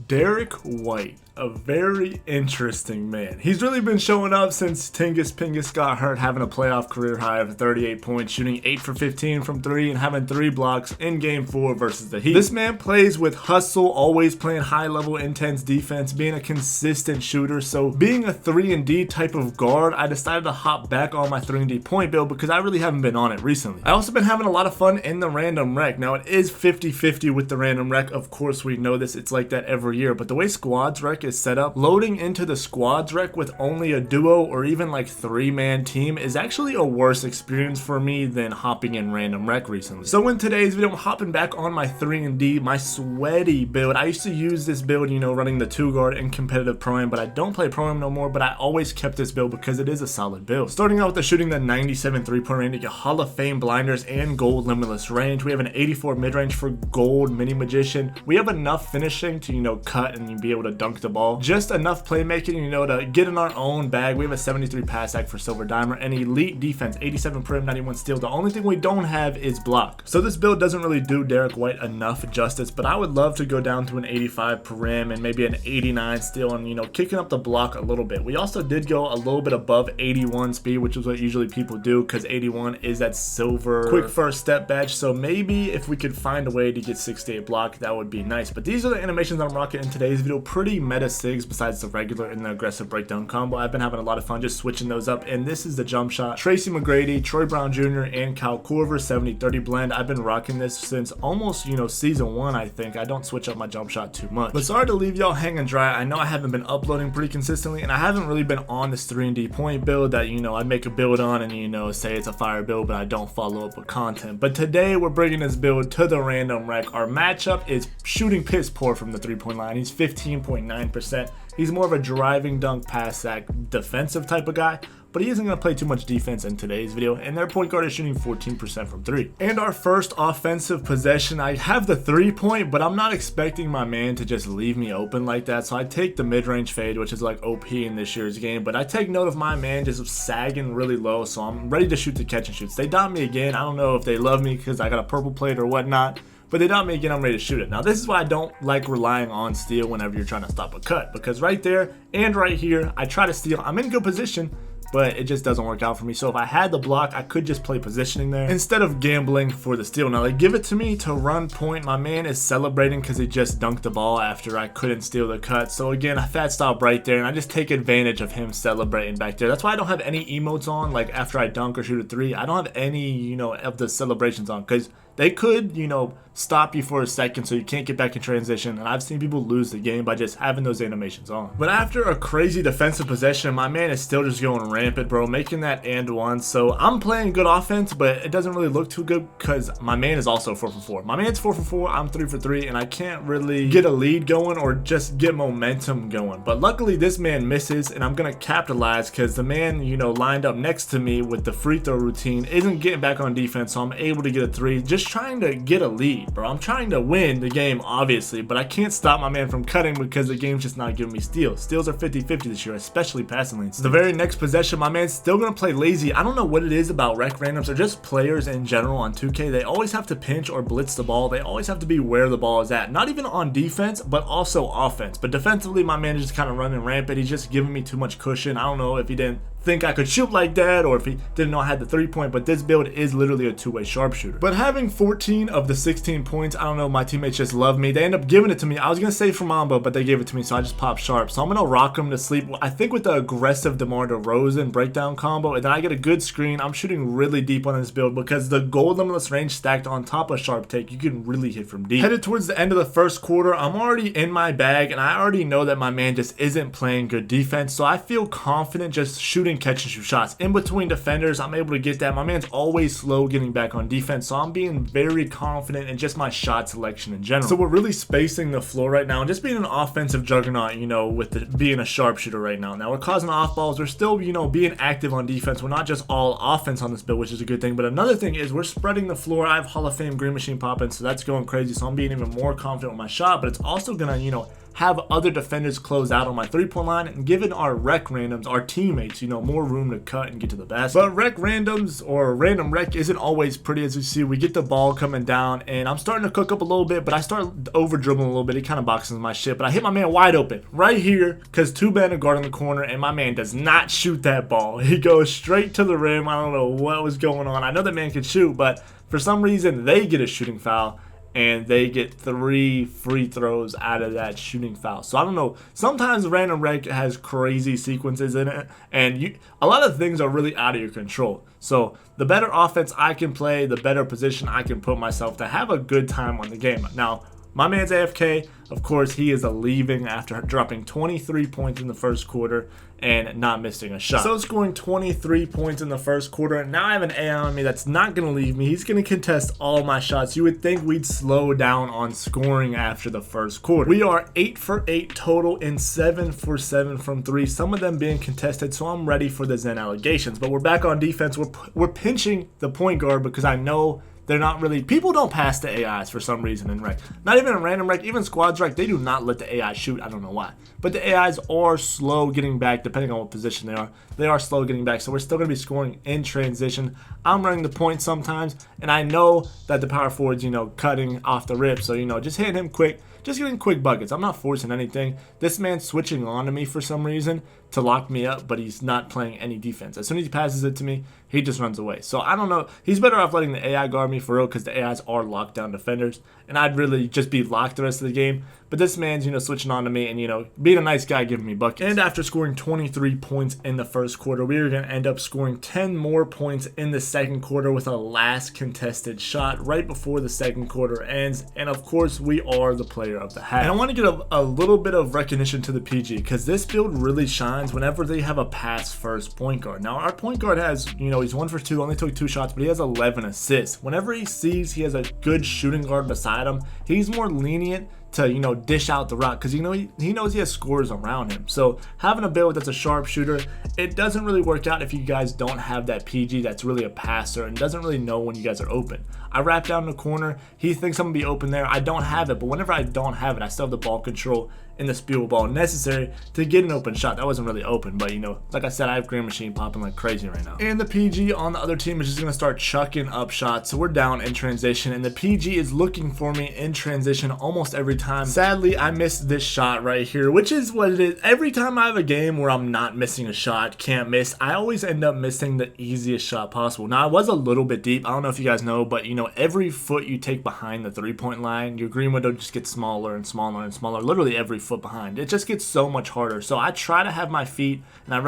Derrick White, a very interesting man. He's really been showing up since Tingus Pingus got hurt, having a playoff career high of 38 points, shooting 8 for 15 from 3 and having 3 blocks in game 4 versus the Heat. This man plays with hustle, always playing high level intense defense, being a consistent shooter. So being a 3-and-D type of guard, I decided to hop back on my 3-and-D point build because I really haven't been on it recently. I also been having a lot of fun in the random rec. Now it is 50-50 with the random rec. Of course we know this, it's like that every year, but the way squads rec is set up, loading into the squads rec with only a duo or even like 3-man team is actually a worse experience for me than hopping in random rec recently. So in today's video, I'm hopping back on my 3-and-D, my sweaty build. I used to use this build, you know, running the 2-guard in competitive pro-am, but I don't play pro-am no more, but I always kept this build because it is a solid build. Starting out with the shooting the 97 3-point range, you get Hall of Fame blinders and gold limitless range. We have an 84 mid-range for gold mini magician. We have enough finishing to, you know, cut and be able to dunk the ball. Just enough playmaking, you know, to get in our own bag. We have a 73 pass act for silver dimer and elite defense, 87 prim, 91 steal. The only thing we don't have is block. So this build doesn't really do Derrick White enough justice, but I would love to go down to an 85 prim and maybe an 89 steal and, you know, kicking up the block a little bit. We also did go a little bit above 81 speed, which is what usually people do because 81 is that silver quick first step badge. So maybe if we could find a way to get 68 block, that would be nice. But these are the animations I'm rocking in today's video. Pretty meta sigs besides the regular and the aggressive breakdown combo. I've been having a lot of fun just switching those up, and this is the jump shot. Tracy McGrady, Troy Brown Jr., and Kyle Korver 70-30 blend. I've been rocking this since almost, you know, season 1, I think. I don't switch up my jump shot too much. But sorry to leave y'all hanging dry. I know I haven't been uploading pretty consistently, and I haven't really been on this 3-and-D point build that, you know, I make a build on and, you know, say it's a fire build, but I don't follow up with content. But today we're bringing this build to the random rec. Our matchup is shooting piss poor from the 3-point line. He's 15.9%. He's more of a driving dunk pass sack defensive type of guy, but he isn't going to play too much defense in today's video, and their point guard is shooting 14% from 3. And our first offensive possession, I have the 3-point, but I'm not expecting my man to just leave me open like that, so I take the mid-range fade, which is like OP in this year's game, but I take note of my man just sagging really low, so I'm ready to shoot the catch and shoots. They dot me again. I don't know if they love me because I got a purple plate or whatnot, but they dot me again, I'm ready to shoot it. Now this is why I don't like relying on steal whenever you're trying to stop a cut, because right there and right here, I try to steal. I'm in good position, but it just doesn't work out for me. So if I had the block, I could just play positioning there instead of gambling for the steal. Now they give it to me to run point. My man is celebrating because he just dunked the ball after I couldn't steal the cut. So again, a fat stop right there, and I just take advantage of him celebrating back there. That's why I don't have any emotes on, like after I dunk or shoot a 3. I don't have any, you know, of the celebrations on, because they could, you know, stop you for a second so you can't get back in transition, and I've seen people lose the game by just having those animations on. But after a crazy defensive possession, my man is still just going rampant, bro, making that and one. So I'm playing good offense, but it doesn't really look too good because my man is also 4 for 4. My man's 4 for 4, I'm 3 for 3, and I can't really get a lead going or just get momentum going. But luckily this man misses, and I'm gonna capitalize because the man, you know, lined up next to me with the free throw routine isn't getting back on defense, so I'm able to get a 3, just trying to get a lead, bro. I'm trying to win the game, obviously, but I can't stop my man from cutting because the game's just not giving me steals. Steals are 50-50 this year, especially passing lanes. The very next possession, my man's still gonna play lazy. I don't know what it is about rec randoms or just players in general on 2K. They always have to pinch or blitz the ball. They always have to be where the ball is at. Not even on defense, but also offense. But defensively, my man is just kind of running rampant. He's just giving me too much cushion. I don't know if he didn't think I could shoot like that or if he didn't know I had the 3-point, but this build is literally a 2-way sharpshooter. But having 14 of the 16 points, I don't know, my teammates just love me. They end up giving it to me. I was gonna say for Mamba, but they gave it to me, so I just popped sharp. So I'm gonna rock them to sleep, I think, with the aggressive DeMar DeRozan breakdown combo, and then I get a good screen. I'm shooting really deep on this build because the gold limitless range stacked on top of sharp take, you can really hit from deep. Headed towards the end of the first quarter, I'm already in my bag, and I already know that my man just isn't playing good defense, so I feel confident just shooting catch and shoot shots in between defenders. I'm able to get that. My man's always slow getting back on defense, so I'm being very confident in just my shot selection in general. So we're really spacing the floor right now and just being an offensive juggernaut, you know, with being a sharpshooter right now. Now we're causing off balls. We're still, you know, being active on defense. We're not just all offense on this build, which is a good thing. But another thing is we're spreading the floor. I have Hall of Fame green machine popping, so that's going crazy. So I'm being even more confident with my shot, but it's also gonna, you know, have other defenders close out on my 3-point line and giving our rec randoms, our teammates, you know, more room to cut and get to the basket. But rec randoms or random rec isn't always pretty. As you see, we get the ball coming down and I'm starting to cook up a little bit, but I start over dribbling a little bit. He kind of boxes my shit, but I hit my man wide open right here because 2 men are guarding the corner and my man does not shoot that ball. He goes straight to the rim. I don't know what was going on. I know that man can shoot, but for some reason they get a shooting foul and they get 3 free throws out of that shooting foul. So I don't know, sometimes random rec has crazy sequences in it and a lot of things are really out of your control. So the better offense I can play, the better position I can put myself to have a good time on the game. Now, my man's AFK. Of course, he is leaving after dropping 23 points in the first quarter and not missing a shot. So scoring 23 points in the first quarter, and now I have an AI on me that's not going to leave me. He's going to contest all my shots. You would think we'd slow down on scoring after the first quarter. We are 8 for 8 total and 7 for 7 from 3, some of them being contested, so I'm ready for the Zen allegations. But we're back on defense. We're pinching the point guard because I know they're not really, people don't pass the AIs for some reason in rec. Not even in random rec, even squads rec, they do not let the AI shoot. I don't know why. But the AIs are slow getting back, depending on what position they are. They are slow getting back, so we're still going to be scoring in transition. I'm running the point sometimes, and I know that the power forward's, you know, cutting off the rip. So, you know, just hitting him quick, just getting quick buckets. I'm not forcing anything. This man's switching on to me for some reason to lock me up, but he's not playing any defense. As soon as he passes it to me, he just runs away. So I don't know. He's better off letting the AI guard me for real because the AIs are lockdown defenders, and I'd really just be locked the rest of the game. But this man's, you know, switching on to me and, you know, being a nice guy, giving me buckets. And after scoring 23 points in the first quarter, we are going to end up scoring 10 more points in the second quarter with a last contested shot right before the second quarter ends. And of course, we are the player of the half. And I want to get a little bit of recognition to the PG because this build really shines whenever they have a pass first point guard. Now, our point guard has, you know, he's 1 for 2, only took 2 shots, but he has 11 assists. Whenever he sees he has a good shooting guard beside him, he's more lenient to, you know, dish out the rock because, you know, he knows he has scores around him. So having a build that's a sharpshooter, it doesn't really work out if you guys don't have that PG that's really a passer and doesn't really know when you guys are open. I wrap down the corner, he thinks I'm gonna be open there, I don't have it, but whenever I don't have it, I still have the ball control and the speed ball necessary to get an open shot. That wasn't really open, but, you know, like I said, I have Green Machine popping like crazy right now. And the PG on the other team is just gonna start chucking up shots, so we're down in transition, and the PG is looking for me in transition almost every time. Sadly, I missed this shot right here, which is what it is. Every time I have a game where I'm not missing a shot, can't miss, I always end up missing the easiest shot possible. Now, I was a little bit deep. I don't know if you guys know, but, you know, every foot you take behind the 3-point line, your green window just gets smaller and smaller and smaller, literally every foot behind. It just gets so much harder. So I try to have my feet, and I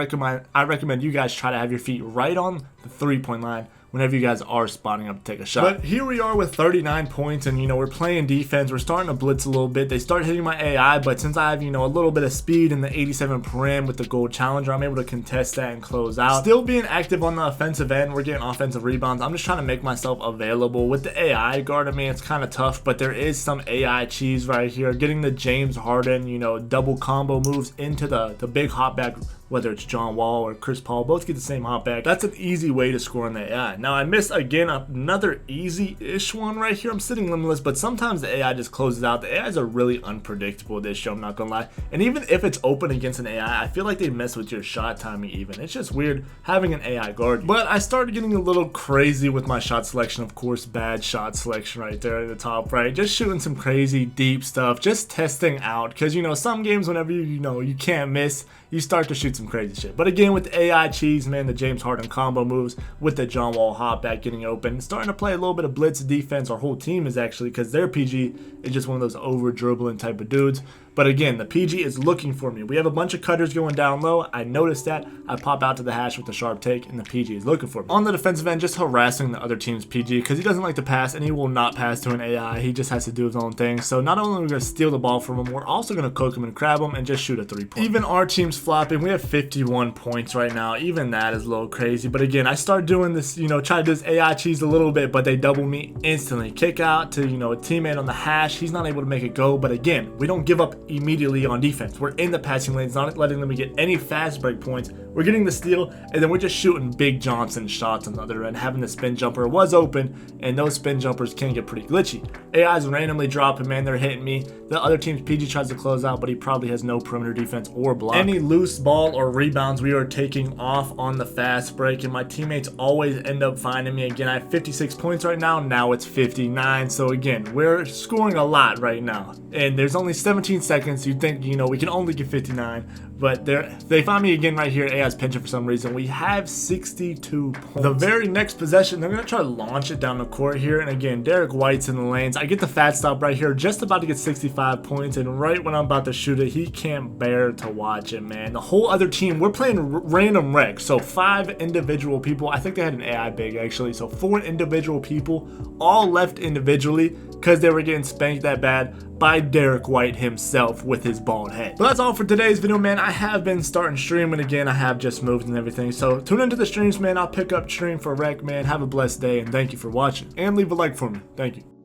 recommend you guys try to have your feet right on the 3-point line whenever you guys are spotting up to take a shot. But here we are with 39 points, and, you know, we're playing defense. We're starting to blitz a little bit. They start hitting my AI, but since I have, you know, a little bit of speed in the 87 param with the gold challenger, I'm able to contest that and close out. Still being active on the offensive end. We're getting offensive rebounds. I'm just trying to make myself available. With the AI guarding me, it's kind of tough, but there is some AI cheese right here. Getting the James Harden, you know, double combo moves into the big hopback, whether it's John Wall or Chris Paul, both get the same hopback. That's an easy way to score on the AI. Now, I missed, again, another easy-ish one right here. I'm sitting limitless, but sometimes the AI just closes out. The AIs are really unpredictable this show, I'm not gonna lie. And even if it's open against an AI, I feel like they mess with your shot timing even. It's just weird having an AI guard. But I started getting a little crazy with my shot selection. Of course, bad shot selection right there at the top right. Just shooting some crazy deep stuff, just testing out. Because, you know, some games whenever you can't miss, you start to shoot some crazy shit. But again, with the AI cheese, man, the James Harden combo moves with the John Wall hopback getting open, starting to play a little bit of blitz defense. Our whole team is actually, because their PG is just one of those over dribbling type of dudes. But again, the PG is looking for me. We have a bunch of cutters going down low. I noticed that. I pop out to the hash with a sharp take, and the PG is looking for me. On the defensive end, just harassing the other team's PG because he doesn't like to pass, and he will not pass to an AI. He just has to do his own thing. So not only are we going to steal the ball from him, we're also going to cook him and crab him and just shoot a 3-point. Even our team's flopping. We have 51 points right now. Even that is a little crazy. But again, I start doing this, you know, try to do this AI cheese a little bit, but they double me instantly. Kick out to, you know, a teammate on the hash. He's not able to make it go. But again, we don't give up immediately on defense. We're in the passing lanes, not letting them get any fast break points. We're getting the steal, and then we're just shooting big Johnson shots on the other end. Having the spin jumper was open, and those spin jumpers can get pretty glitchy. AI's randomly dropping, man. They're hitting me. The other team's PG tries to close out, but he probably has no perimeter defense or block. Any loose ball or rebounds, we are taking off on the fast break, and my teammates always end up finding me. Again, I have 56 points right now. Now it's 59. So again, we're scoring a lot right now, and there's only 17 seconds. You'd think, you know, we can only get 59, but they find me again right here. AI's pinching for some reason. We have 62 points. The very next possession, they're gonna try to launch it down the court here, and again, Derrick White's in the lanes. I get the fat stop right here, just about to get 65 points, and right when I'm about to shoot it, he can't bear to watch it, man. The whole other team, we're playing random rec, so 5 individual people. I think they had an AI big actually, so 4 individual people all left individually because they were getting spanked that bad by Derrick White himself with his bald head. But that's all for today's video, man. I have been starting streaming again. I have just moved and everything, so tune into the streams, man. I'll pick up stream for rec, man. Have a blessed day, and thank you for watching, and leave a like for me. Thank you.